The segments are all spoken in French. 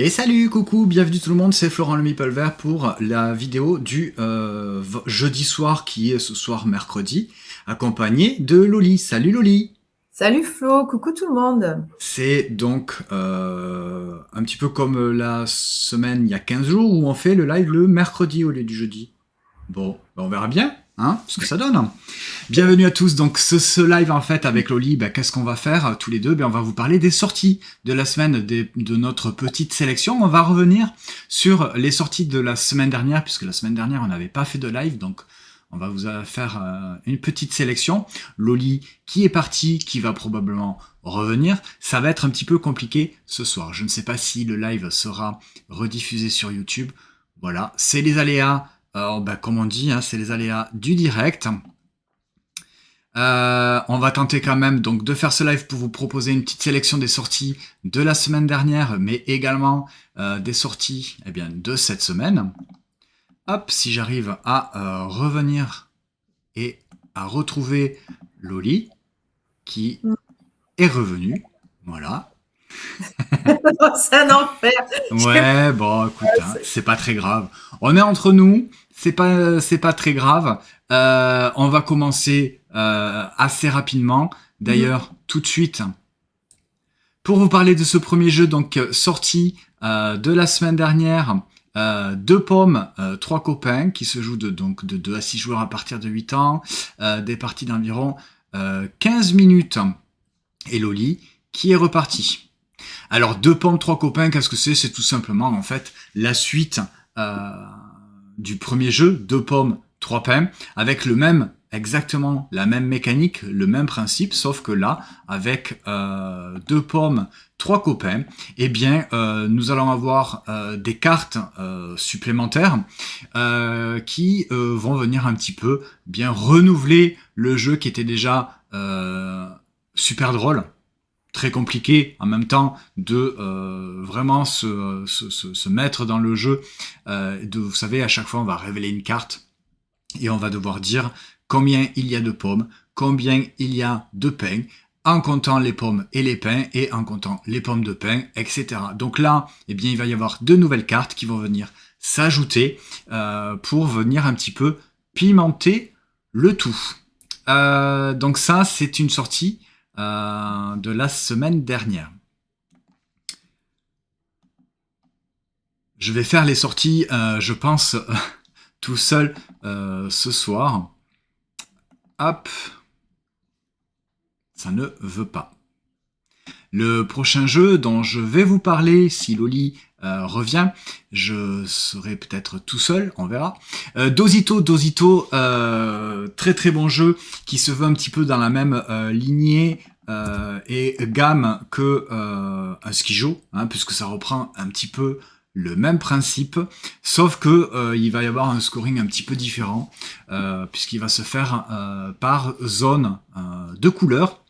Et salut, coucou, bienvenue tout le monde, c'est Florent le Meeple Vert pour la vidéo du jeudi soir qui est ce soir mercredi, accompagné de Loli. Salut Loli. Salut Flo, coucou tout le monde. C'est donc un petit peu comme la semaine il y a 15 jours où on fait le live le mercredi au lieu du jeudi. Bon, ben on verra bien, hein, ce que ça donne. Bienvenue à tous. Donc ce live en fait avec Loli, qu'est-ce qu'on va faire tous les deux? On va vous parler des sorties de la semaine, de notre petite sélection. On va revenir sur les sorties de la semaine dernière, puisque la semaine dernière on n'avait pas fait de live, donc on va vous faire une petite sélection. Loli qui est parti, qui va probablement revenir. Ça va être un petit peu compliqué ce soir. Je ne sais pas si le live sera rediffusé sur YouTube. Voilà, c'est les aléas. Comme on dit, hein, c'est les aléas du direct. On va tenter quand même donc de faire ce live pour vous proposer une petite sélection des sorties de la semaine dernière, mais également des sorties de cette semaine. Hop, si j'arrive à revenir et à retrouver Loli, qui est revenu. Voilà. C'est un enfer. Ouais, bon, écoute, hein, c'est pas très grave. On est entre nous, c'est pas très grave. On va commencer assez rapidement. D'ailleurs, tout de suite, pour vous parler de ce premier jeu, donc sorti de la semaine dernière, deux pommes, trois copains, qui se jouent donc de 2 à 6 joueurs à partir de 8 ans, des parties d'environ 15 minutes. Et Loli, qui est reparti. Alors, deux pommes, trois copains, qu'est-ce que c'est? C'est tout simplement, en fait, la suite du premier jeu, deux pommes, trois pains, avec exactement la même mécanique, le même principe, sauf que là, avec deux pommes, trois copains, nous allons avoir des cartes supplémentaires qui vont venir un petit peu bien renouveler le jeu qui était déjà super drôle, très compliqué en même temps de vraiment se mettre dans le jeu. Vous savez, à chaque fois, on va révéler une carte et on va devoir dire combien il y a de pommes, combien il y a de pains, en comptant les pommes et les pains et en comptant les pommes de pain, etc. Donc là, il va y avoir de nouvelles cartes qui vont venir s'ajouter pour venir un petit peu pimenter le tout. Donc ça, c'est une sortie de la semaine dernière. Je vais faire les sorties, je pense, tout seul ce soir. Hop. Ça ne veut pas. Le prochain jeu dont je vais vous parler, si Loli revient, je serai peut-être tout seul, on verra. Dosito, très très bon jeu qui se veut un petit peu dans la même lignée et gamme que un Skijo, hein, puisque ça reprend un petit peu le même principe, sauf que il va y avoir un scoring un petit peu différent, puisqu'il va se faire par zone de couleurs.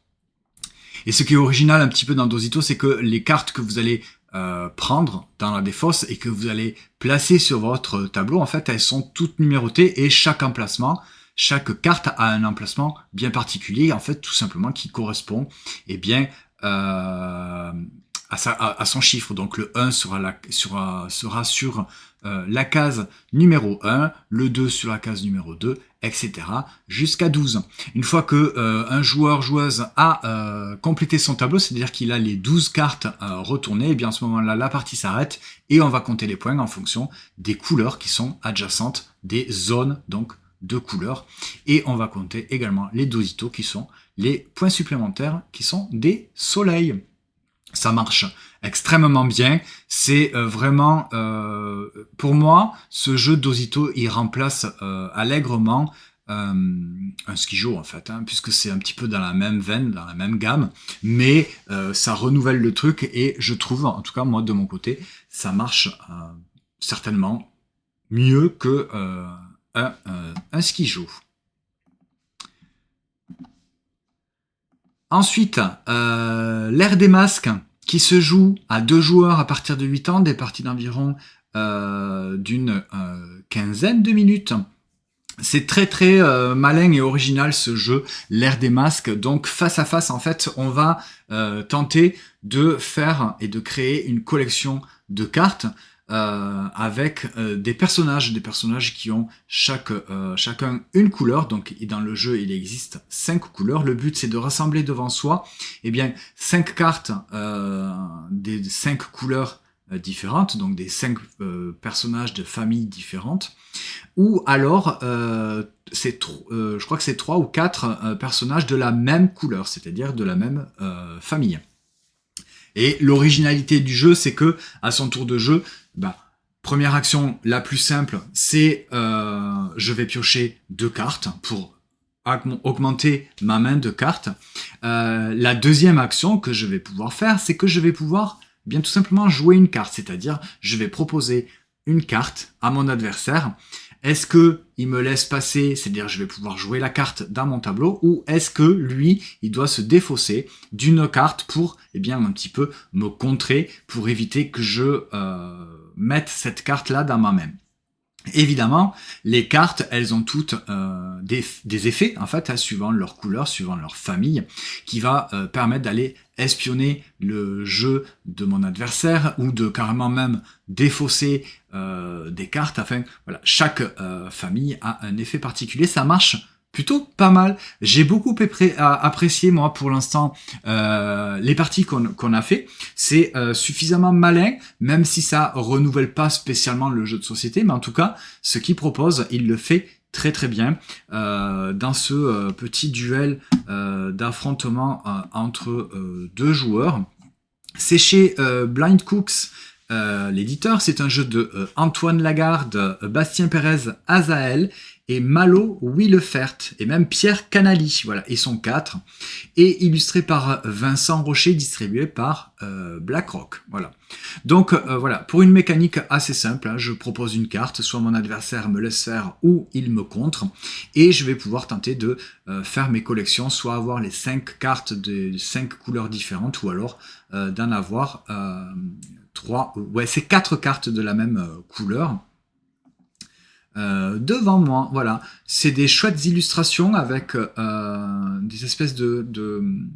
Et ce qui est original un petit peu dans Dosito, c'est que les cartes que vous allez prendre dans la défausse et que vous allez placer sur votre tableau, en fait, elles sont toutes numérotées et chaque carte a un emplacement bien particulier, en fait, tout simplement qui correspond, à son chiffre. Donc le 1 sera sur la case numéro 1, le 2 sur la case numéro 2, etc. jusqu'à 12. Une fois que joueuse a complété son tableau, c'est-à-dire qu'il a les 12 cartes retournées, à ce moment-là, la partie s'arrête et on va compter les points en fonction des couleurs qui sont adjacentes des zones donc de couleurs. Et on va compter également les dositos qui sont les points supplémentaires qui sont des soleils. Ça marche extrêmement bien. C'est vraiment, pour moi, ce jeu Dosito, il remplace allègrement un Skijo en fait, hein, puisque c'est un petit peu dans la même veine, dans la même gamme, mais ça renouvelle le truc et je trouve, en tout cas moi de mon côté, ça marche certainement mieux que un Skijo. Ensuite, l'ère des masques qui se joue à 2 joueurs à partir de 8 ans, des parties d'environ d'une quinzaine de minutes. C'est très très malin et original ce jeu, l'ère des masques. Donc face à face, en fait, on va tenter de faire et de créer une collection de cartes avec des personnages qui ont chacun une couleur. Donc dans le jeu, il existe 5 couleurs. Le but, c'est de rassembler devant soi 5 cartes des 5 couleurs différentes, donc des 5 personnages de familles différentes, ou alors je crois que c'est 3 ou 4 personnages de la même couleur, c'est-à-dire de la même famille. Et l'originalité du jeu, c'est que à son tour de jeu, première action la plus simple, c'est je vais piocher 2 cartes pour augmenter ma main de cartes. La deuxième action que je vais pouvoir faire, c'est que je vais pouvoir bien tout simplement jouer une carte, c'est-à-dire je vais proposer une carte à mon adversaire. Est-ce que il me laisse passer, c'est-à-dire je vais pouvoir jouer la carte dans mon tableau, ou est-ce que lui, il doit se défausser d'une carte pour, un petit peu me contrer, pour éviter que je mette cette carte-là dans ma main. Évidemment, les cartes, elles ont toutes des effets, en fait, suivant leur couleur, suivant leur famille, qui va permettre d'aller espionner le jeu de mon adversaire ou de carrément même défausser des cartes. Enfin, voilà, chaque famille a un effet particulier. Ça marche plutôt pas mal. J'ai beaucoup apprécié, moi, pour l'instant, les parties qu'on a fait. C'est suffisamment malin, même si ça renouvelle pas spécialement le jeu de société, mais en tout cas, ce qu'il propose, il le fait très très bien dans ce petit duel d'affrontement entre 2 joueurs. C'est chez Blind Cooks, l'éditeur. C'est un jeu de Antoine Lagarde, Bastien Pérez, Azael et Malo Willefert, et même Pierre Canali, voilà, ils sont 4, et illustré par Vincent Rocher, distribué par BlackRock, voilà. Donc voilà, pour une mécanique assez simple, je propose une carte, soit mon adversaire me laisse faire, ou il me contre, et je vais pouvoir tenter de faire mes collections, soit avoir les 5 cartes de 5 couleurs différentes, ou alors d'en avoir 4 cartes de la même couleur. Devant moi, voilà, c'est des chouettes illustrations avec des espèces de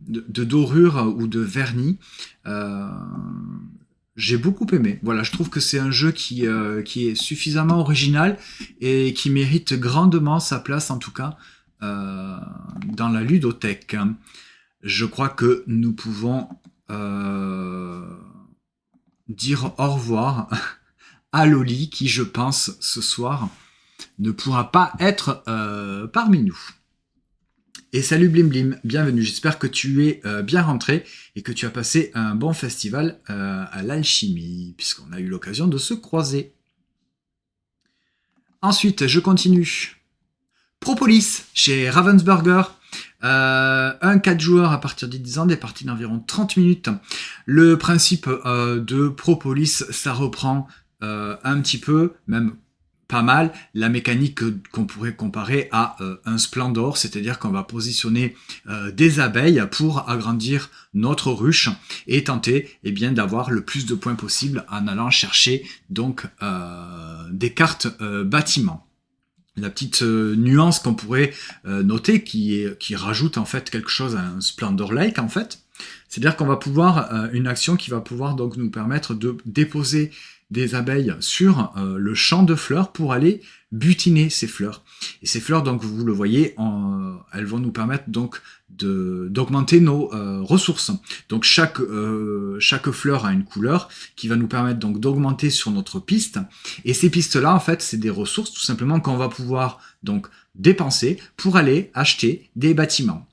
dorures ou de vernis. J'ai beaucoup aimé. Voilà, je trouve que c'est un jeu qui est suffisamment original et qui mérite grandement sa place, en tout cas, dans la ludothèque. Je crois que nous pouvons dire au revoir à Loli, qui, je pense, ce soir, ne pourra pas être parmi nous. Et salut Blim Blim, bienvenue, j'espère que tu es bien rentré et que tu as passé un bon festival à l'alchimie, puisqu'on a eu l'occasion de se croiser. Ensuite, je continue. Propolis, chez Ravensburger, un 4 joueurs à partir de 10 ans, des parties d'environ 30 minutes. Le principe de Propolis, ça reprend un petit peu, même pas mal, la mécanique qu'on pourrait comparer à un Splendor, c'est-à-dire qu'on va positionner des abeilles pour agrandir notre ruche et tenter d'avoir le plus de points possible en allant chercher donc des cartes bâtiments. La petite nuance qu'on pourrait noter qui rajoute en fait quelque chose à un Splendor Lake en fait, c'est-à-dire qu'on va pouvoir une action qui va pouvoir donc nous permettre de déposer des abeilles sur le champ de fleurs pour aller butiner ces fleurs. Et ces fleurs, donc vous le voyez, elles vont nous permettre donc d'augmenter nos ressources. Donc chaque fleur a une couleur qui va nous permettre donc d'augmenter sur notre piste. Et ces pistes-là, en fait, c'est des ressources tout simplement qu'on va pouvoir donc dépenser pour aller acheter des bâtiments.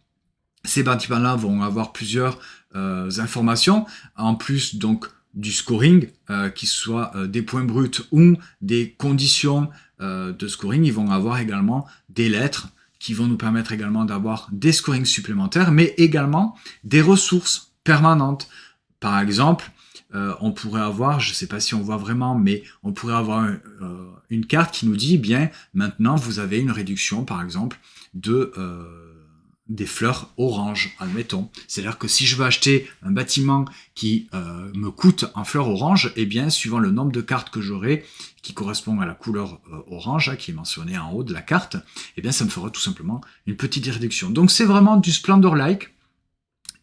Ces bâtiments-là vont avoir plusieurs informations, en plus donc du scoring, qui soit des points bruts ou des conditions de scoring. Ils vont avoir également des lettres qui vont nous permettre également d'avoir des scorings supplémentaires, mais également des ressources permanentes. Par exemple, on pourrait avoir, je ne sais pas si on voit vraiment, mais on pourrait avoir une carte qui nous dit, bien, maintenant vous avez une réduction, par exemple, des fleurs orange, admettons. C'est-à-dire que si je veux acheter un bâtiment qui me coûte en fleurs orange, suivant le nombre de cartes que j'aurai, qui correspond à la couleur orange, qui est mentionnée en haut de la carte, ça me fera tout simplement une petite réduction. Donc c'est vraiment du Splendor-like.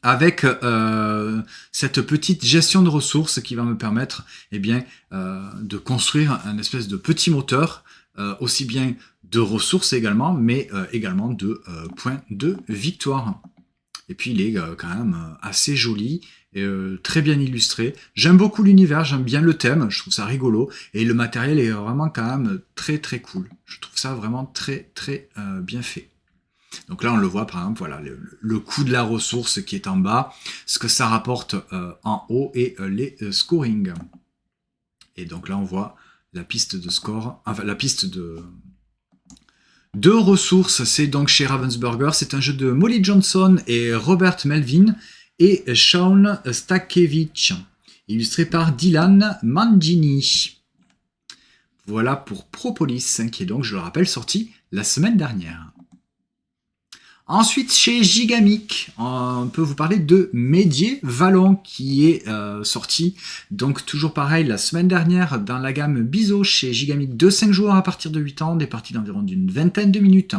avec cette petite gestion de ressources qui va me permettre de construire un espèce de petit moteur, aussi bien de ressources également, mais également de points de victoire. Et puis il est quand même assez joli, et, très bien illustré. J'aime beaucoup l'univers, j'aime bien le thème, je trouve ça rigolo, et le matériel est vraiment quand même très très cool. Je trouve ça vraiment très très bien fait. Donc là, on le voit, par exemple, voilà, le coût de la ressource qui est en bas, ce que ça rapporte en haut et les scoring. Et donc là, on voit la piste de score, enfin la piste de ressources. C'est donc chez Ravensburger. C'est un jeu de Molly Johnson et Robert Melvin et Sean Stakevich, illustré par Dylan Mangini. Voilà pour Propolis, qui est donc, je le rappelle, sorti la semaine dernière. Ensuite, chez Gigamic, on peut vous parler de Medievalon qui est sorti, donc toujours pareil, la semaine dernière dans la gamme Biseau chez Gigamic de 5 joueurs à partir de 8 ans, des parties d'environ d'une vingtaine de minutes.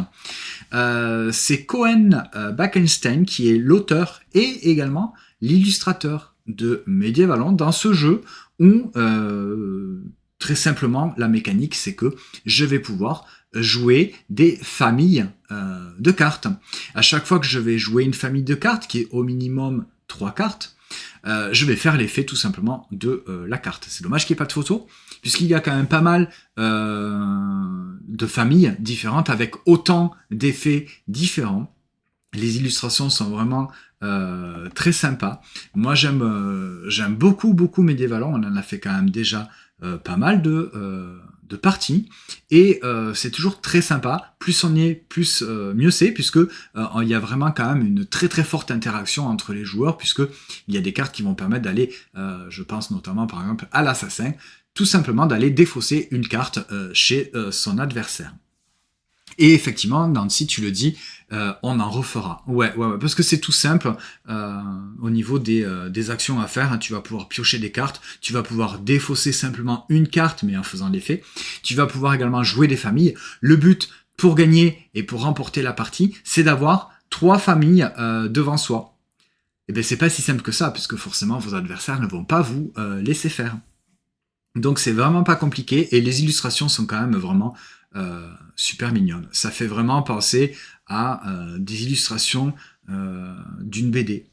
C'est Cohen Backenstein qui est l'auteur et également l'illustrateur de Medievalon dans ce jeu où très simplement la mécanique c'est que je vais pouvoir jouer des familles de cartes. À chaque fois que je vais jouer une famille de cartes, qui est au minimum 3 cartes, je vais faire l'effet tout simplement de la carte. C'est dommage qu'il n'y ait pas de photo, puisqu'il y a quand même pas mal de familles différentes avec autant d'effets différents. Les illustrations sont vraiment très sympas. Moi j'aime beaucoup Medievalon, on en a fait quand même déjà pas mal de parties, et c'est toujours très sympa. Plus on y est, plus mieux c'est, puisque il y a vraiment quand même une très très forte interaction entre les joueurs, puisque il y a des cartes qui vont permettre d'aller, je pense notamment par exemple à l'assassin, tout simplement d'aller défausser une carte chez son adversaire. Et effectivement, Nancy, tu le dis, on en refera. Ouais, parce que c'est tout simple au niveau des actions à faire. Hein, tu vas pouvoir piocher des cartes, tu vas pouvoir défausser simplement une carte, mais en faisant l'effet. Tu vas pouvoir également jouer des familles. Le but pour gagner et pour remporter la partie, c'est d'avoir 3 familles devant soi. Et bien, c'est pas si simple que ça, puisque forcément, vos adversaires ne vont pas vous laisser faire. Donc, c'est vraiment pas compliqué, et les illustrations sont quand même vraiment super mignonne. Ça fait vraiment penser à des illustrations d'une BD.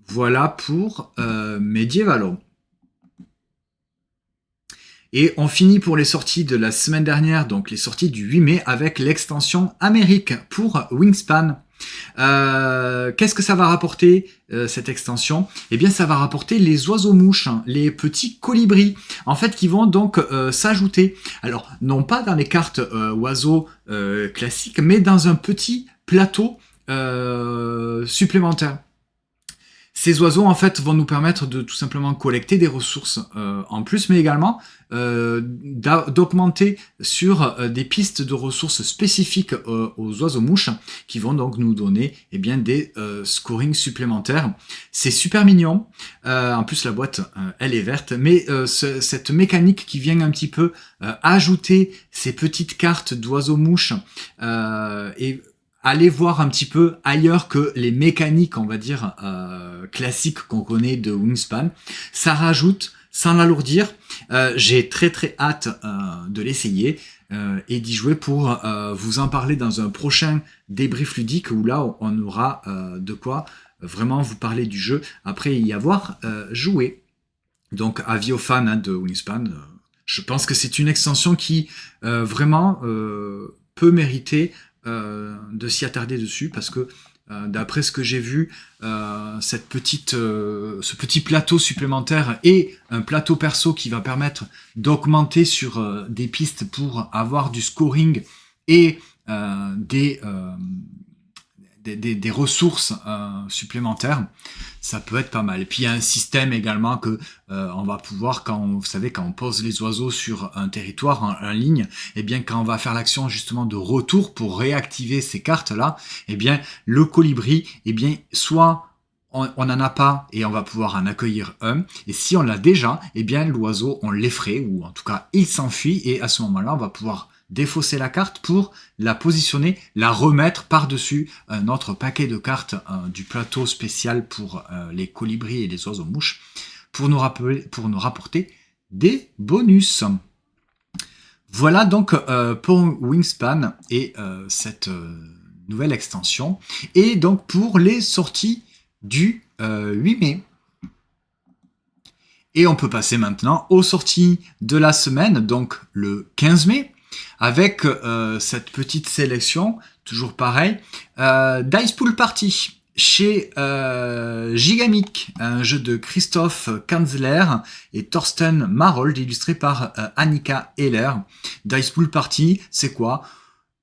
Voilà pour Medievalon. Et on finit pour les sorties de la semaine dernière, donc les sorties du 8 mai, avec l'extension Amérique pour Wingspan. Qu'est-ce que ça va rapporter cette extension? Eh bien ça va rapporter les oiseaux-mouches, hein, les petits colibris, en fait qui vont donc s'ajouter, alors non pas dans les cartes oiseaux classiques, mais dans un petit plateau supplémentaire. Ces oiseaux en fait vont nous permettre de tout simplement collecter des ressources en plus, mais également d'augmenter sur des pistes de ressources spécifiques aux oiseaux-mouches, qui vont donc nous donner des scorings supplémentaires. C'est super mignon. En plus la boîte elle est verte, mais cette mécanique qui vient un petit peu ajouter ces petites cartes d'oiseaux-mouches et aller voir un petit peu ailleurs que les mécaniques, on va dire, classiques qu'on connaît de Wingspan. Ça rajoute, sans l'alourdir. J'ai très très hâte de l'essayer et d'y jouer pour vous en parler dans un prochain débrief ludique, où là on aura de quoi vraiment vous parler du jeu après y avoir joué. Donc avis aux fans de Wingspan, je pense que c'est une extension qui vraiment peut mériter de s'y attarder dessus, parce que d'après ce que j'ai vu, ce petit plateau supplémentaire et un plateau perso qui va permettre d'augmenter sur des pistes pour avoir du scoring et des ressources supplémentaires, ça peut être pas mal. Et puis il y a un système également que on va pouvoir, quand on pose les oiseaux sur un territoire en ligne, et bien quand on va faire l'action justement de retour pour réactiver ces cartes là, et bien le colibri, et bien soit on n'en a pas et on va pouvoir en accueillir un, et si on l'a déjà, et bien l'oiseau on l'effraie, ou en tout cas il s'enfuit, et à ce moment là on va pouvoir défausser la carte pour la positionner, la remettre par-dessus un autre paquet de cartes du plateau spécial pour les colibris et les oiseaux-mouches pour nous rapporter des bonus. Voilà donc pour Wingspan et cette nouvelle extension. Et donc pour les sorties du 8 mai. Et on peut passer maintenant aux sorties de la semaine, donc le 15 mai, avec cette petite sélection, toujours pareil, Dice Pool Party chez Gigamic, un jeu de Christophe Kanzler et Thorsten Marold, illustré par Annika Heller. Dice Pool Party, c'est quoi ?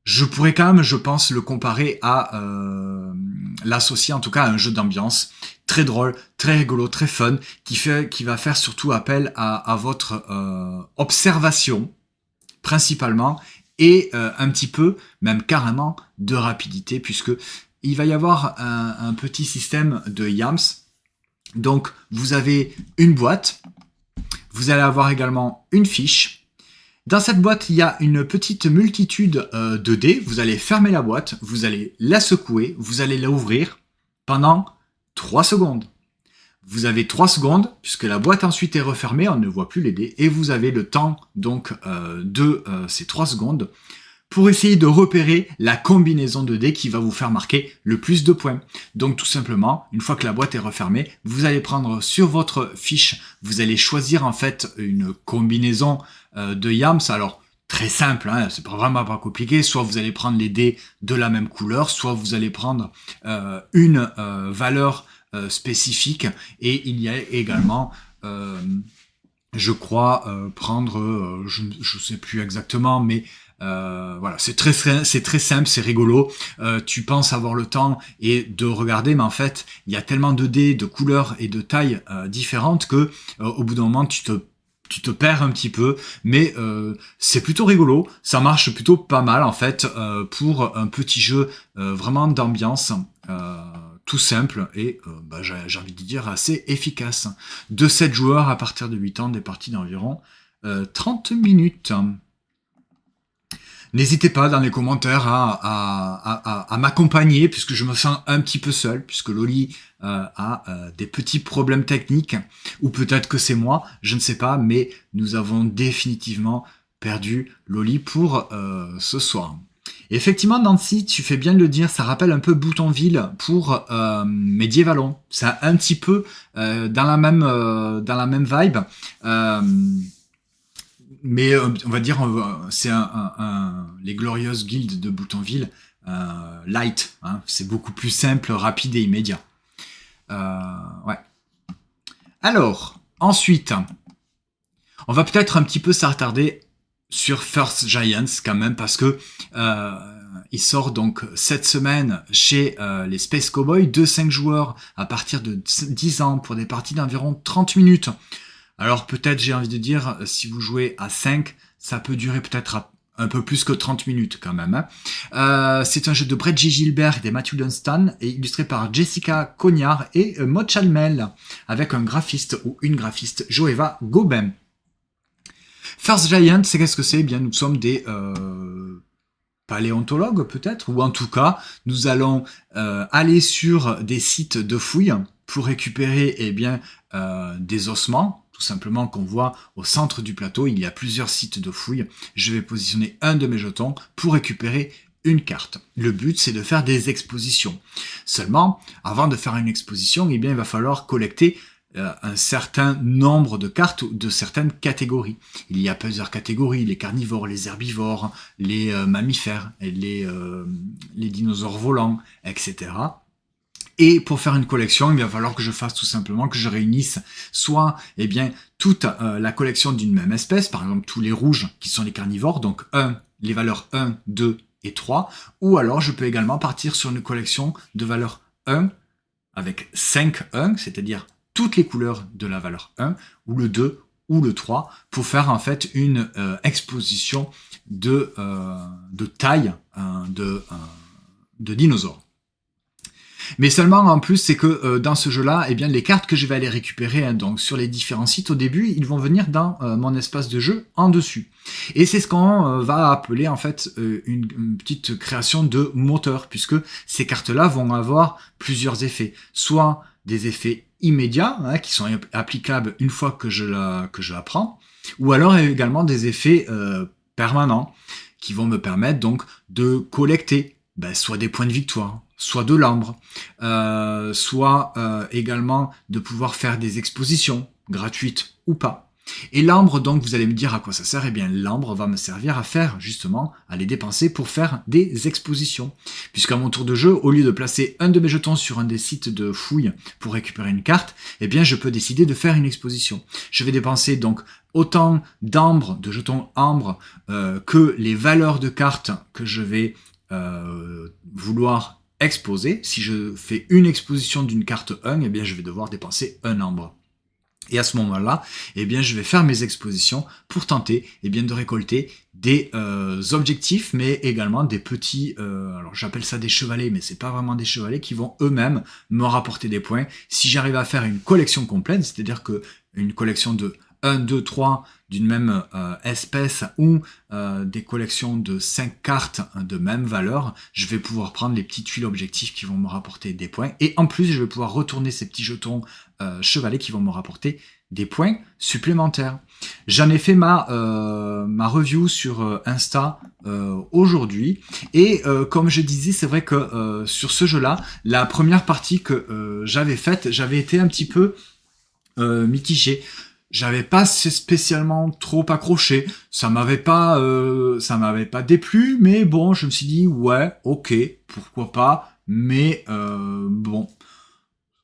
Je pourrais quand même, je pense, le comparer à l'associer en tout cas à un jeu d'ambiance très drôle, très rigolo, très fun, qui va faire surtout appel à votre observation principalement et un petit peu, même carrément, de rapidité puisque il va y avoir un petit système de yams. Donc vous avez une boîte, vous allez avoir également une fiche. Dans cette boîte, il y a une petite multitude de dés. Vous allez fermer la boîte, vous allez la secouer, vous allez la ouvrir pendant 3 secondes. Vous avez 3 secondes, puisque la boîte ensuite est refermée, on ne voit plus les dés, et vous avez le temps donc de ces 3 secondes pour essayer de repérer la combinaison de dés qui va vous faire marquer le plus de points. Donc tout simplement, une fois que la boîte est refermée, vous allez prendre sur votre fiche, vous allez choisir en fait une combinaison de yams. Alors très simple, hein, c'est vraiment pas compliqué. Soit vous allez prendre les dés de la même couleur, soit vous allez prendre une valeur spécifique. Et il y a également je crois prendre, je sais plus exactement, mais voilà, c'est très simple, c'est rigolo. Tu penses avoir le temps et de regarder, mais en fait, il y a tellement de dés, de couleurs et de tailles différentes que au bout d'un moment, tu te perds un petit peu, mais c'est plutôt rigolo. Ça marche plutôt pas mal en fait pour un petit jeu vraiment d'ambiance. Tout simple et j'ai envie de dire assez efficace. De 7 joueurs à partir de 8 ans, des parties d'environ 30 minutes. N'hésitez pas dans les commentaires à m'accompagner puisque je me sens un petit peu seul, puisque Loli a des petits problèmes techniques, ou peut-être que c'est moi, je ne sais pas, mais nous avons définitivement perdu Loli pour ce soir. Et effectivement, Nancy, tu fais bien de le dire, ça rappelle un peu Boutonville pour Medievalon. C'est un petit peu dans la même vibe. Mais on va dire, c'est les glorieuses guildes de Boutonville light. Hein, c'est beaucoup plus simple, rapide et immédiat. Ouais. Alors, ensuite, on va peut-être un petit peu s'attarder sur First Giants quand même, parce que il sort donc cette semaine chez les Space Cowboys de 5 joueurs à partir de 10 ans pour des parties d'environ 30 minutes. Alors peut-être, j'ai envie de dire, si vous jouez à 5, ça peut durer peut-être un peu plus que 30 minutes quand même. Hein. C'est un jeu de Brett J. Gilbert et de Matthew Dunstan, et illustré par Jessica Cognard et Maud Chalmel, avec un graphiste ou une graphiste, Joëva Gobin. First Giant, c'est qu'est-ce que c'est ? Eh bien, nous sommes des paléontologues peut-être, ou en tout cas, nous allons aller sur des sites de fouilles pour récupérer des ossements, tout simplement, qu'on voit au centre du plateau. Il y a plusieurs sites de fouilles. Je vais positionner un de mes jetons pour récupérer une carte. Le but, c'est de faire des expositions. Seulement, avant de faire une exposition, il va falloir collecter un certain nombre de cartes de certaines catégories. Il y a plusieurs catégories, les carnivores, les herbivores, les mammifères, les dinosaures volants, etc. Et pour faire une collection, il va falloir que je fasse tout simplement que je réunisse soit toute la collection d'une même espèce, par exemple tous les rouges qui sont les carnivores, donc les valeurs 1, 2 et 3, ou alors je peux également partir sur une collection de valeur 1 avec 5 1, c'est-à-dire toutes les couleurs de la valeur 1, ou le 2, ou le 3, pour faire en fait une exposition de taille de dinosaures. Mais seulement en plus, c'est que dans ce jeu-là, eh bien les cartes que je vais aller récupérer hein, donc sur les différents sites au début, ils vont venir dans mon espace de jeu en dessus. Et c'est ce qu'on va appeler en fait une petite création de moteur, puisque ces cartes-là vont avoir plusieurs effets, soit des effets immédiats hein, qui sont applicables une fois que je la prends, ou alors également des effets permanents qui vont me permettre donc de collecter soit des points de victoire, soit de l'ambre, soit également de pouvoir faire des expositions gratuites ou pas. Et l'ambre, donc, vous allez me dire à quoi ça sert. Eh bien, l'ambre va me servir à faire, justement, à les dépenser pour faire des expositions. Puisqu'à mon tour de jeu, au lieu de placer un de mes jetons sur un des sites de fouille pour récupérer une carte, eh bien, je peux décider de faire une exposition. Je vais dépenser, donc, autant d'ambre, de jetons ambre, que les valeurs de cartes que je vais vouloir exposer. Si je fais une exposition d'une carte 1, eh bien, je vais devoir dépenser un ambre. Et à ce moment-là, eh bien, je vais faire mes expositions pour tenter eh bien, de récolter des objectifs, mais également des petits, alors j'appelle ça des chevalets, mais c'est pas vraiment des chevalets qui vont eux-mêmes me rapporter des points. Si j'arrive à faire une collection complète, c'est-à-dire que une collection de 1, 2, 3 d'une même espèce ou des collections de 5 cartes de même valeur, je vais pouvoir prendre les petites tuiles objectifs qui vont me rapporter des points. Et en plus, je vais pouvoir retourner ces petits jetons chevalets qui vont me rapporter des points supplémentaires. J'en ai fait ma review sur Insta aujourd'hui. Et comme je disais, c'est vrai que sur ce jeu-là, la première partie que j'avais faite, j'avais été un petit peu mitigé. J'avais pas spécialement trop accroché, ça m'avait pas déplu, mais bon, je me suis dit ouais, ok, pourquoi pas, mais bon,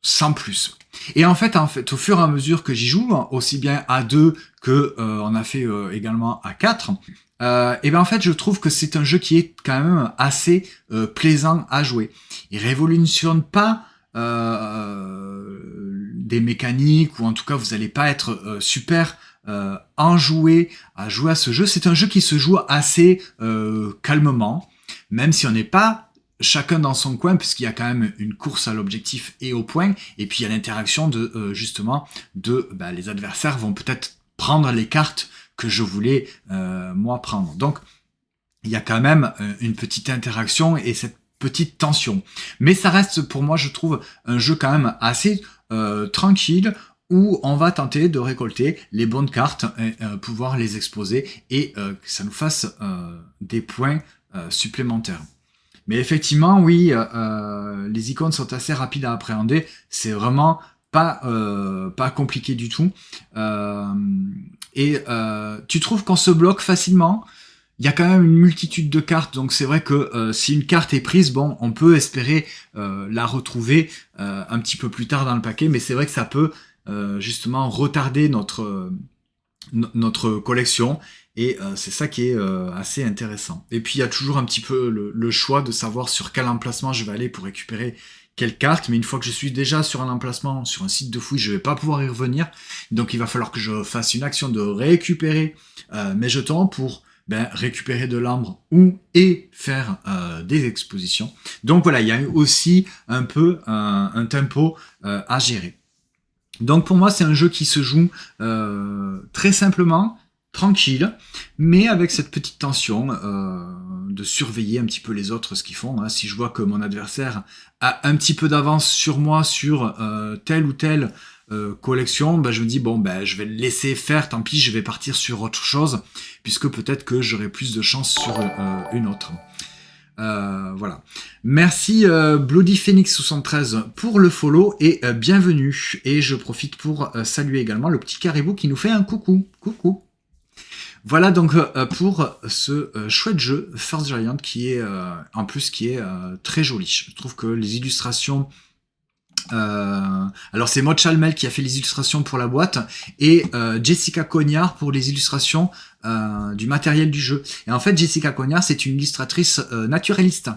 sans plus. Et en fait, au fur et à mesure que j'y joue, aussi bien à 2 que on a fait également à 4, et ben en fait, je trouve que c'est un jeu qui est quand même assez plaisant à jouer. Il révolutionne pas des mécaniques, ou en tout cas vous n'allez pas être super enjoué à jouer à ce jeu. C'est un jeu qui se joue assez calmement, même si on n'est pas chacun dans son coin, puisqu'il y a quand même une course à l'objectif et au point, et puis il y a l'interaction de justement de les adversaires vont peut-être prendre les cartes que je voulais moi prendre. Donc il y a quand même une petite interaction et cette petite tension. Mais ça reste pour moi, je trouve, un jeu quand même assez tranquille, où on va tenter de récolter les bonnes cartes et pouvoir les exposer et que ça nous fasse des points supplémentaires. Mais effectivement, oui, les icônes sont assez rapides à appréhender. C'est vraiment pas compliqué du tout. Tu trouves qu'on se bloque facilement. Il y a quand même une multitude de cartes, donc c'est vrai que si une carte est prise, bon, on peut espérer la retrouver un petit peu plus tard dans le paquet, mais c'est vrai que ça peut justement retarder notre collection, et c'est ça qui est assez intéressant. Et puis il y a toujours un petit peu le choix de savoir sur quel emplacement je vais aller pour récupérer quelle carte, mais une fois que je suis déjà sur un emplacement, sur un site de fouille, je vais pas pouvoir y revenir, donc il va falloir que je fasse une action de récupérer mes jetons pour récupérer de l'ambre et faire des expositions. Donc voilà, il y a aussi un peu un tempo à gérer. Donc pour moi, c'est un jeu qui se joue très simplement, tranquille, mais avec cette petite tension de surveiller un petit peu les autres, ce qu'ils font. Hein. Si je vois que mon adversaire a un petit peu d'avance sur moi sur telle ou telle collection, je me dis je vais le laisser faire, tant pis, je vais partir sur autre chose, puisque peut-être que j'aurai plus de chance sur une autre. Voilà. Merci Bloody Phoenix 73 pour le follow et bienvenue. Et je profite pour saluer également le petit caribou qui nous fait un coucou. Coucou. Voilà donc pour ce chouette jeu First Giant qui est en plus qui est très joli. Je trouve que les illustrations alors c'est Maud Chalmel qui a fait les illustrations pour la boîte et Jessica Cognard pour les illustrations du matériel du jeu. Et en fait Jessica Cognard c'est une illustratrice naturaliste.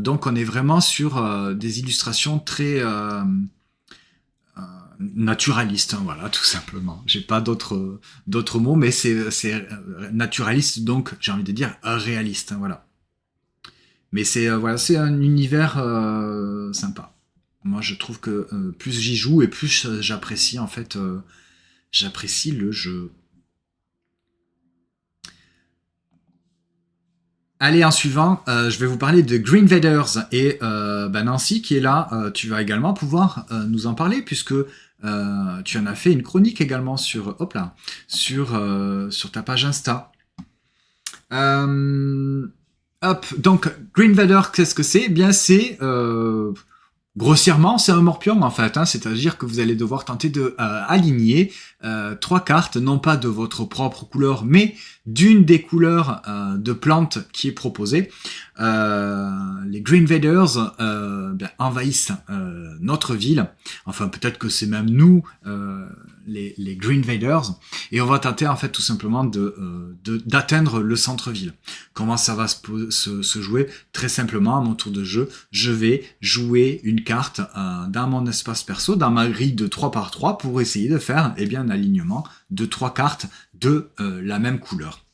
Donc on est vraiment sur des illustrations très naturalistes, hein, voilà, tout simplement. J'ai pas d'autres mots, mais c'est naturaliste, donc j'ai envie de dire réaliste, hein, voilà. Mais c'est voilà, c'est un univers sympa. Moi, je trouve que plus j'y joue et plus j'apprécie en fait, j'apprécie le jeu. Allez, en suivant, je vais vous parler de Green Vaders et Nancy qui est là. Tu vas également pouvoir nous en parler puisque tu en as fait une chronique également sur, hop là, sur ta page Insta. Hop, donc Green Vader, qu'est-ce que c'est? Eh bien, c'est grossièrement, c'est un morpion en fait, hein, c'est-à-dire que vous allez devoir tenter de aligner 3 cartes, non pas de votre propre couleur, mais d'une des couleurs de plantes qui est proposée. Les Green Vaders envahissent notre ville, enfin peut-être que c'est même nous, les Green Vaders, et on va tenter en fait tout simplement d'atteindre le centre-ville. Comment ça va se jouer? Très simplement, à mon tour de jeu, je vais jouer une carte dans mon espace perso, dans ma grille de 3 par 3 pour essayer de faire un alignement de 3 cartes de la même couleur.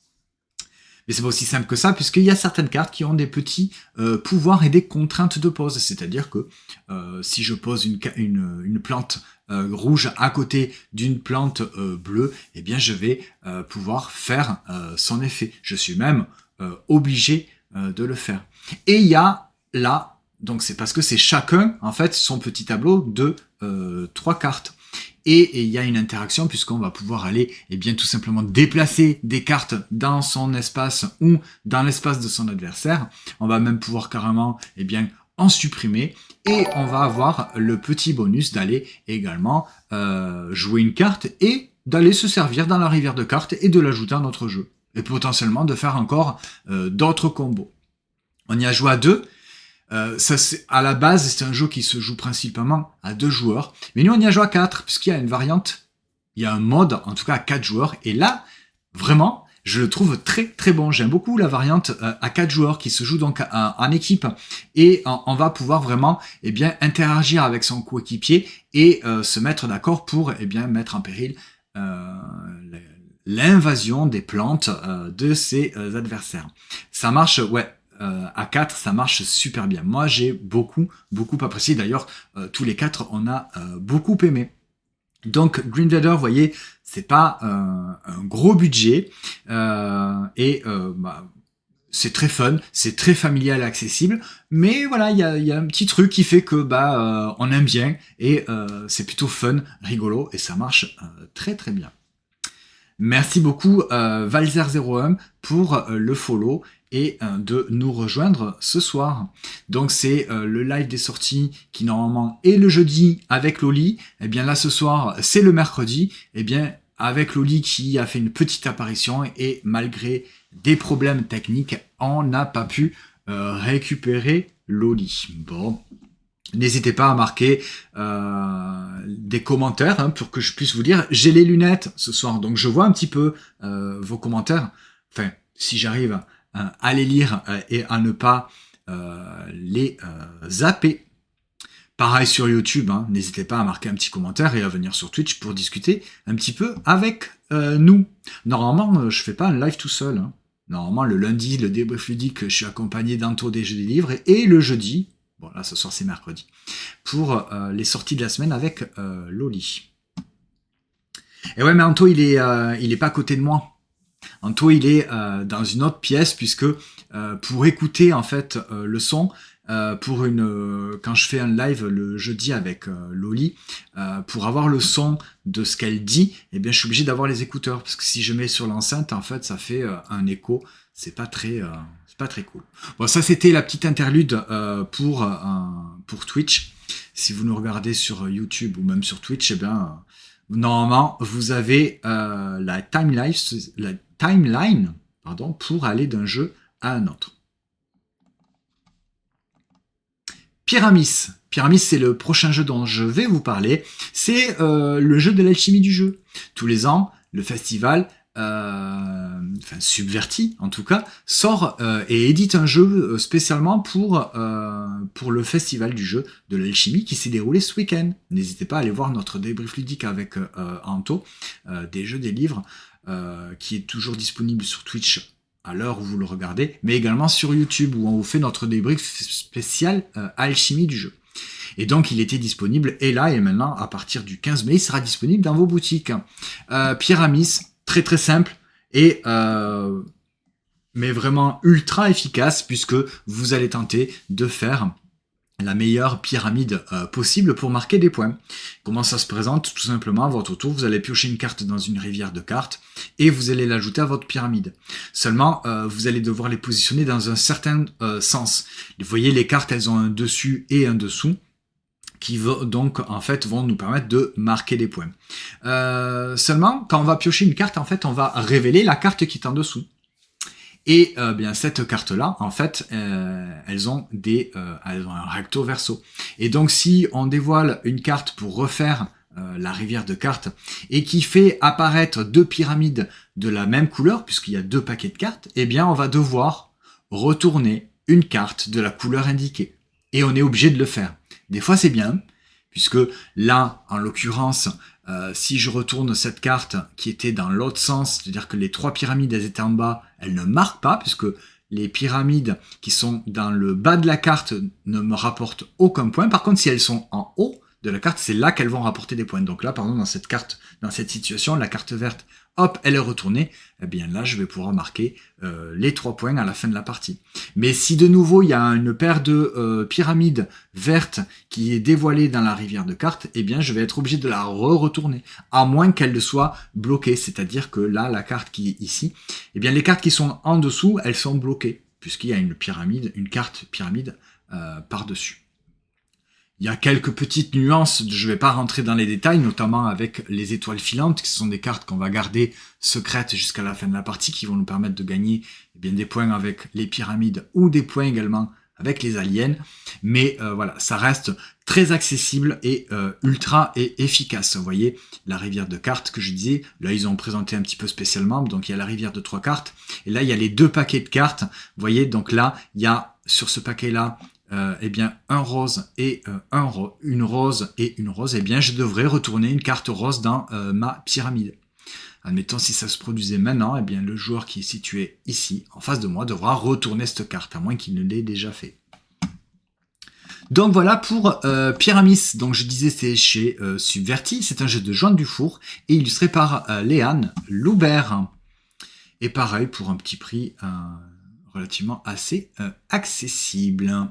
Mais c'est pas aussi simple que ça, puisqu'il y a certaines cartes qui ont des petits pouvoirs et des contraintes de pose. C'est-à-dire que si je pose une plante rouge à côté d'une plante bleue, eh bien je vais pouvoir faire son effet. Je suis même obligé de le faire. Et il y a là, donc c'est parce que c'est chacun, en fait, son petit tableau de 3 cartes. Et il y a une interaction puisqu'on va pouvoir aller tout simplement déplacer des cartes dans son espace ou dans l'espace de son adversaire. On va même pouvoir carrément en supprimer et on va avoir le petit bonus d'aller également jouer une carte et d'aller se servir dans la rivière de cartes et de l'ajouter à notre jeu. Et potentiellement de faire encore d'autres combos. On y a joué à 2. À la base, c'est un jeu qui se joue principalement à 2 joueurs. Mais nous, on y a joué à 4, puisqu'il y a une variante, il y a un mode, en tout cas à 4 joueurs. Et là, vraiment, je le trouve très très bon. J'aime beaucoup la variante à 4 joueurs qui se joue donc en équipe. Et on va pouvoir vraiment interagir avec son coéquipier et se mettre d'accord pour mettre en péril l'invasion des plantes de ses adversaires. Ça marche, ouais. À 4, ça marche super bien. Moi, j'ai beaucoup apprécié. D'ailleurs, tous les 4, on a beaucoup aimé. Donc, Green Vader, vous voyez, c'est pas un gros budget. C'est très fun, c'est très familial et accessible. Mais voilà, il y a un petit truc qui fait que on aime bien. Et c'est plutôt fun, rigolo. Et ça marche très très bien. Merci beaucoup Valzer01 pour le follow et de nous rejoindre ce soir. Donc c'est le live des sorties qui normalement est le jeudi avec Loli. Et bien là ce soir c'est le mercredi. Et bien avec Loli qui a fait une petite apparition et malgré des problèmes techniques, on n'a pas pu récupérer Loli. Bon. N'hésitez pas à marquer des commentaires pour que je puisse vous dire. J'ai les lunettes ce soir, donc je vois un petit peu vos commentaires. Enfin, si j'arrive à les lire et à ne pas les zapper. Pareil sur YouTube, n'hésitez pas à marquer un petit commentaire et à venir sur Twitch pour discuter un petit peu avec nous. Normalement, je fais pas un live tout seul. Normalement, le lundi, le débrief ludique, je suis accompagné d'Anto des Jeux des Livres et le jeudi, bon là ce soir c'est mercredi, pour les sorties de la semaine avec Loli. Et ouais, mais Anto il est pas à côté de moi. Anto il est dans une autre pièce puisque pour écouter en fait le son quand je fais un live le jeudi avec Loli, pour avoir le son de ce qu'elle dit, je suis obligé d'avoir les écouteurs parce que si je mets sur l'enceinte en fait ça fait un écho, c'est pas très cool. Bon, ça c'était la petite interlude pour Twitch. Si vous nous regardez sur YouTube ou même sur Twitch, normalement vous avez la timeline pour aller d'un jeu à un autre. Pyramis, c'est le prochain jeu dont je vais vous parler. C'est le jeu de l'alchimie du jeu. Tous les ans, le festival, Subverti en tout cas, sort et édite un jeu spécialement pour le festival du jeu de l'alchimie qui s'est déroulé ce week-end. N'hésitez pas à aller voir notre débrief ludique avec Anto, des jeux, des livres, qui est toujours disponible sur Twitch à l'heure où vous le regardez, mais également sur YouTube où on vous fait notre débrief spécial alchimie du jeu. Et donc il était disponible, et là et maintenant à partir du 15 mai il sera disponible dans vos boutiques. Pyramis, très très simple et mais vraiment ultra efficace puisque vous allez tenter de faire la meilleure pyramide possible pour marquer des points. Comment ça se présente? Tout simplement, à votre tour, vous allez piocher une carte dans une rivière de cartes et vous allez l'ajouter à votre pyramide. Seulement, vous allez devoir les positionner dans un certain sens. Vous voyez, les cartes, elles ont un dessus et un dessous qui donc en fait vont nous permettre de marquer des points. Seulement, quand on va piocher une carte, en fait, on va révéler la carte qui est en dessous. Et bien cette carte-là, en fait, elles ont un recto verso. Et donc si on dévoile une carte pour refaire la rivière de cartes et qui fait apparaître deux pyramides de la même couleur, puisqu'il y a deux paquets de cartes, eh bien on va devoir retourner une carte de la couleur indiquée. Et on est obligé de le faire. Des fois c'est bien, puisque là, en l'occurrence, si je retourne cette carte qui était dans l'autre sens, c'est-à-dire que les trois pyramides elles étaient en bas, elles ne marquent pas, puisque les pyramides qui sont dans le bas de la carte ne me rapportent aucun point. Par contre, si elles sont en haut de la carte, c'est là qu'elles vont rapporter des points. Donc là, par exemple, dans cette carte, dans cette situation, la carte verte, hop, elle est retournée, eh bien là, je vais pouvoir marquer les 3 points à la fin de la partie. Mais si de nouveau, il y a une paire de pyramides vertes qui est dévoilée dans la rivière de cartes, eh bien, je vais être obligé de la retourner, à moins qu'elle soit bloquée. C'est-à-dire que là, la carte qui est ici, eh bien, les cartes qui sont en dessous, elles sont bloquées, puisqu'il y a une pyramide, une carte pyramide par-dessus. Il y a quelques petites nuances, je ne vais pas rentrer dans les détails, notamment avec les étoiles filantes, qui sont des cartes qu'on va garder secrètes jusqu'à la fin de la partie, qui vont nous permettre de gagner eh bien, des points avec les pyramides ou des points également avec les aliens. Mais voilà, ça reste très accessible et ultra et efficace. Vous voyez, la rivière de cartes que je disais, là ils ont présenté un petit peu spécialement, donc il y a la rivière de 3 cartes, et là il y a les 2 paquets de cartes. Vous voyez, donc là, il y a sur ce paquet-là, eh bien un rose et une rose et une rose, eh bien je devrais retourner une carte rose dans ma pyramide. Admettons si ça se produisait maintenant, eh bien le joueur qui est situé ici, en face de moi, devra retourner cette carte, à moins qu'il ne l'ait déjà fait. Donc voilà pour Pyramis. Donc je disais c'est chez Subverti, c'est un jeu de Joan Dufour et illustré par Léane Loubert. Et pareil pour un petit prix relativement assez accessible.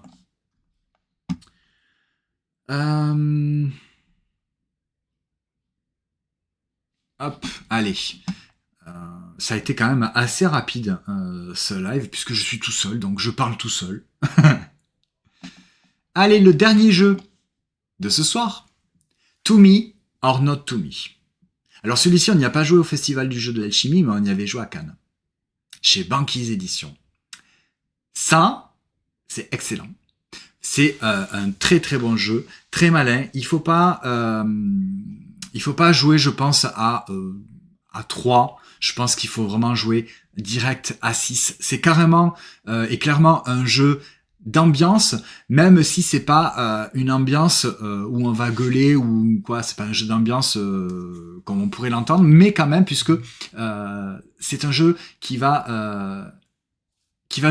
Hop, allez. Ça a été quand même assez rapide ce live puisque je suis tout seul, donc je parle tout seul. Allez, le dernier jeu de ce soir. To Me or Not To Me. Alors celui-ci, on n'y a pas joué au Festival du jeu de l'alchimie, mais on y avait joué à Cannes. Chez Banquise Éditions. Ça, c'est excellent. C'est un très très bon jeu, très malin. Il faut pas jouer, je pense, à 3. Je pense qu'il faut vraiment jouer direct à 6. C'est carrément et clairement un jeu d'ambiance, même si c'est pas une ambiance où on va gueuler ou quoi. C'est pas un jeu d'ambiance comme on pourrait l'entendre, mais quand même puisque c'est un jeu qui va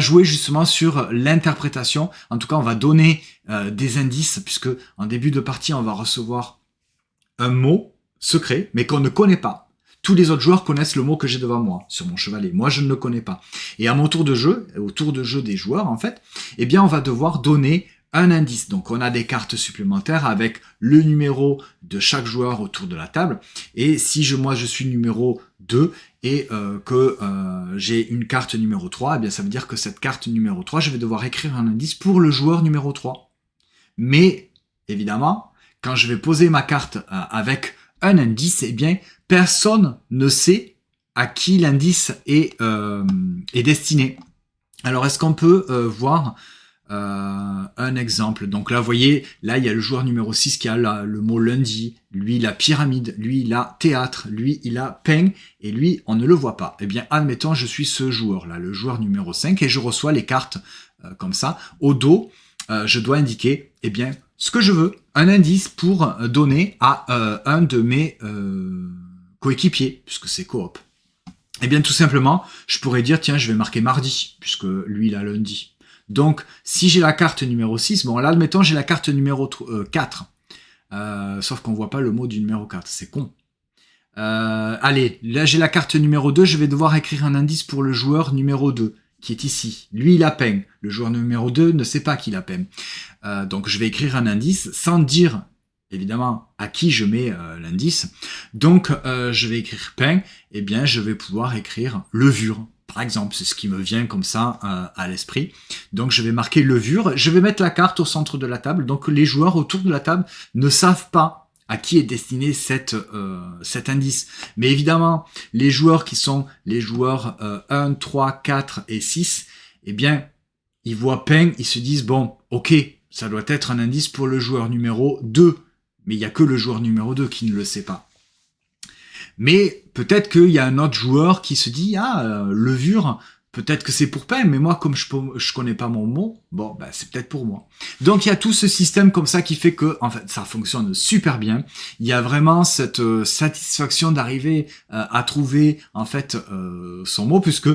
jouer justement sur l'interprétation. En tout cas, on va donner des indices, puisque en début de partie, on va recevoir un mot secret, mais qu'on ne connaît pas. Tous les autres joueurs connaissent le mot que j'ai devant moi, sur mon chevalet. Moi, je ne le connais pas. Et à mon tour de jeu, au tour de jeu des joueurs, en fait, eh bien, on va devoir donner un indice. Donc, on a des cartes supplémentaires avec le numéro de chaque joueur autour de la table. Et si moi, je suis numéro 2 et que j'ai une carte numéro 3, eh bien, ça veut dire que cette carte numéro 3, je vais devoir écrire un indice pour le joueur numéro 3. Mais, évidemment, quand je vais poser ma carte avec un indice, eh bien, personne ne sait à qui l'indice est destiné. Alors, est-ce qu'on peut voir un exemple? Donc là, vous voyez, là, il y a le joueur numéro 6 qui a le mot lundi, lui, la pyramide, lui, il a théâtre, lui, il a peint, et lui, on ne le voit pas. Eh bien, admettons, je suis ce joueur-là, le joueur numéro 5, et je reçois les cartes comme ça. Au dos, je dois indiquer, eh bien, ce que je veux, un indice pour donner à un de mes coéquipiers, puisque c'est coop. Eh bien, tout simplement, je pourrais dire, tiens, je vais marquer mardi, puisque lui, il a lundi. Donc, si j'ai la carte numéro 6, bon, là, admettons, j'ai la carte numéro 4. Sauf qu'on voit pas le mot du numéro 4, c'est con. Allez, là, j'ai la carte numéro 2, je vais devoir écrire un indice pour le joueur numéro 2, qui est ici. Lui, il a peine. Le joueur numéro 2 ne sait pas qu'il a peine. Donc, je vais écrire un indice sans dire évidemment à qui je mets l'indice. Donc je vais écrire pain, et bien je vais pouvoir écrire levure. Par exemple, c'est ce qui me vient comme ça à l'esprit. Donc je vais marquer levure, je vais mettre la carte au centre de la table, donc les joueurs autour de la table ne savent pas à qui est destiné cet indice. Mais évidemment, les joueurs qui sont les joueurs 1, 3, 4 et 6, eh bien, ils voient pain, ils se disent, bon, ok, ça doit être un indice pour le joueur numéro 2. Mais il n'y a que le joueur numéro 2 qui ne le sait pas. Mais peut-être qu'il y a un autre joueur qui se dit, levure, peut-être que c'est pour pain, mais moi, comme je connais pas mon mot, bon, bah, c'est peut-être pour moi. Donc il y a tout ce système comme ça qui fait que, en fait, ça fonctionne super bien. Il y a vraiment cette satisfaction d'arriver à trouver, en fait, son mot, puisque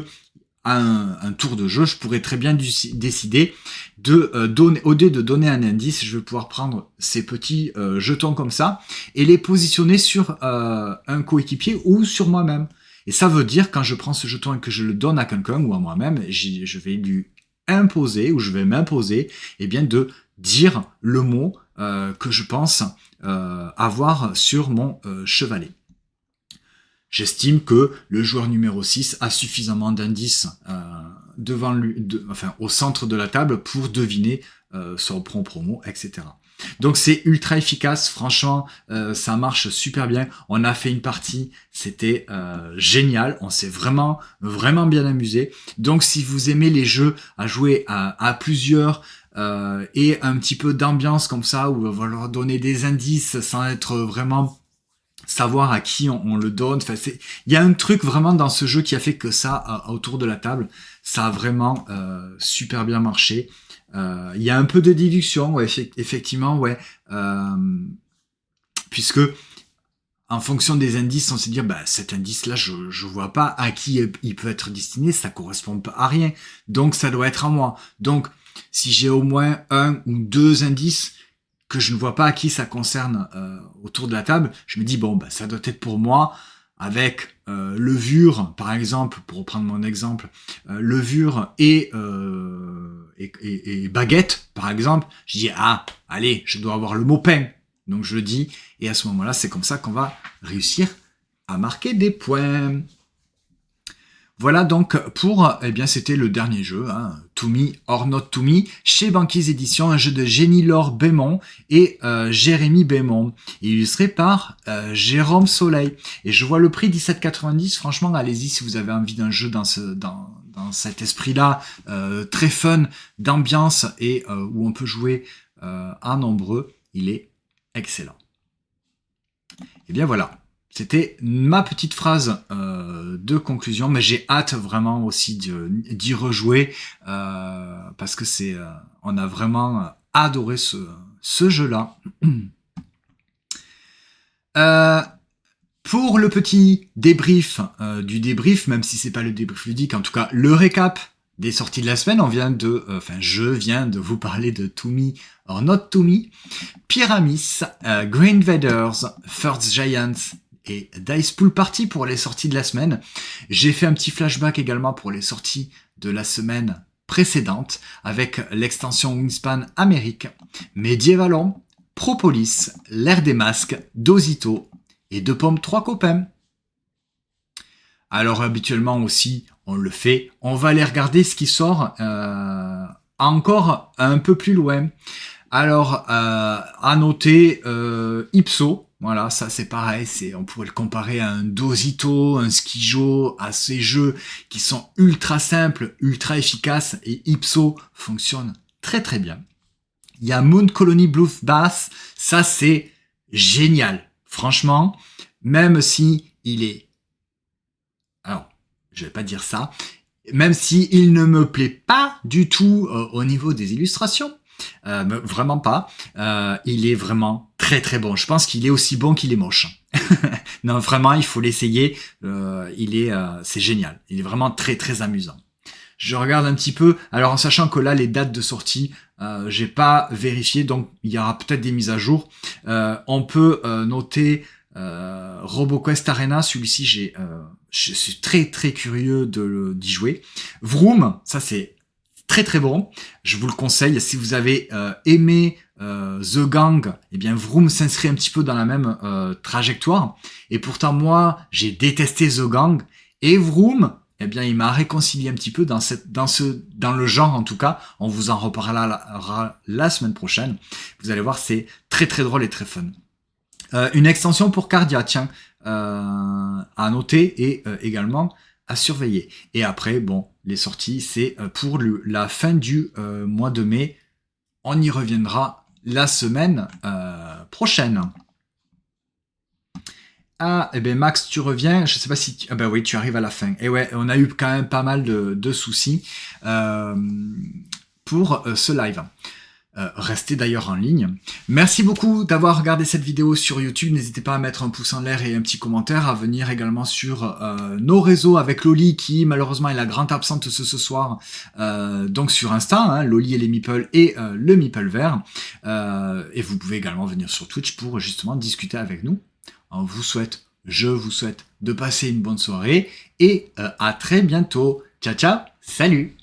un tour de jeu, je pourrais très bien décider de donner, au lieu de donner un indice, je vais pouvoir prendre ces petits jetons comme ça et les positionner sur un coéquipier ou sur moi-même. Et ça veut dire, quand je prends ce jeton et que je le donne à quelqu'un ou à moi-même, je vais lui imposer, ou je vais m'imposer, eh bien, de dire le mot que je pense avoir sur mon chevalet. J'estime que le joueur numéro 6 a suffisamment d'indices devant lui, au centre de la table pour deviner son propre mot, etc. Donc c'est ultra efficace, franchement, ça marche super bien. On a fait une partie, c'était génial, on s'est vraiment bien amusé. Donc si vous aimez les jeux à jouer à plusieurs, et un petit peu d'ambiance comme ça, où on va leur donner des indices sans être vraiment savoir à qui on le donne. Enfin, il y a un truc vraiment dans ce jeu qui a fait que ça, autour de la table, ça a vraiment super bien marché. Il y a un peu de déduction, ouais, effectivement, ouais, puisque en fonction des indices, on s'est dit, bah, cet indice-là, je vois pas à qui il peut être destiné, ça correspond pas à rien, donc ça doit être à moi. Donc, si j'ai au moins un ou deux indices que je ne vois pas à qui ça concerne autour de la table, je me dis, bon, bah, ça doit être pour moi, avec levure, par exemple, pour reprendre mon exemple, levure et baguette, par exemple, je dis, allez, je dois avoir le mot pain. Donc je le dis, et à ce moment-là, c'est comme ça qu'on va réussir à marquer des points. Voilà donc pour, eh bien c'était le dernier jeu, To Me or Not To Me, chez Banquise Édition, un jeu de Jenny-Laure Bémont et Jérémy Bémont, illustré par Jérôme Soleil. Et je vois le prix 17,90, franchement allez-y si vous avez envie d'un jeu dans cet esprit-là, très fun, d'ambiance et où on peut jouer à nombreux, il est excellent. Et bien voilà. C'était ma petite phrase de conclusion, mais j'ai hâte vraiment aussi d'y rejouer parce que on a vraiment adoré ce jeu-là. Pour le petit débrief du débrief, même si c'est pas le débrief ludique, en tout cas le récap des sorties de la semaine, je viens de vous parler de To Me or Not To Me, Pyramis, Green Invaders, First Giants et Dice Pool Party pour les sorties de la semaine. J'ai fait un petit flashback également pour les sorties de la semaine précédente avec l'extension Wingspan Amérique, Medievalon, Propolis, l'ère des masques, Dosito et Deux pommes, trois copains. Alors habituellement aussi, on le fait. On va aller regarder ce qui sort encore un peu plus loin. Alors, à noter Ipso. Voilà, ça c'est pareil, on pourrait le comparer à un Dosito, un Skijo, à ces jeux qui sont ultra simples, ultra efficaces, et Ipso fonctionne très très bien. Il y a Moon Colony Bloodbath, ça c'est génial. Franchement, même si il est... Alors, je vais pas dire ça, même si il ne me plaît pas du tout au niveau des illustrations, vraiment pas, il est vraiment très très bon. Je pense qu'il est aussi bon qu'il est moche. Non, vraiment, il faut l'essayer. C'est génial. Il est vraiment très très amusant. Je regarde un petit peu. Alors en sachant que là, les dates de sortie, j'ai pas vérifié, donc il y aura peut-être des mises à jour. On peut noter RoboQuest Arena. Celui-ci, je suis très très curieux d'y jouer. Vroom, ça c'est très très bon. Je vous le conseille. Si vous avez aimé The Gang, eh bien Vroom s'inscrit un petit peu dans la même trajectoire. Et pourtant moi, j'ai détesté The Gang et Vroom, eh bien il m'a réconcilié un petit peu dans le genre en tout cas. On vous en reparlera la semaine prochaine. Vous allez voir, c'est très très drôle et très fun. Une extension pour Cardia, tiens, à noter et également à surveiller. Et après, bon, les sorties, c'est pour la fin du mois de mai. On y reviendra la semaine prochaine. Ah, eh ben Max, tu reviens. Je sais pas si ah ben oui, tu arrives à la fin. Et ouais, on a eu quand même pas mal de soucis pour ce live. Restez d'ailleurs en ligne. Merci beaucoup d'avoir regardé cette vidéo sur YouTube. N'hésitez pas à mettre un pouce en l'air et un petit commentaire, à venir également sur nos réseaux avec Loli qui malheureusement est la grande absente ce soir. Donc sur Insta, hein, Loli et les Meeples et le Meeple vert. Et vous pouvez également venir sur Twitch pour justement discuter avec nous. Je vous souhaite de passer une bonne soirée et à très bientôt. Ciao ciao, salut!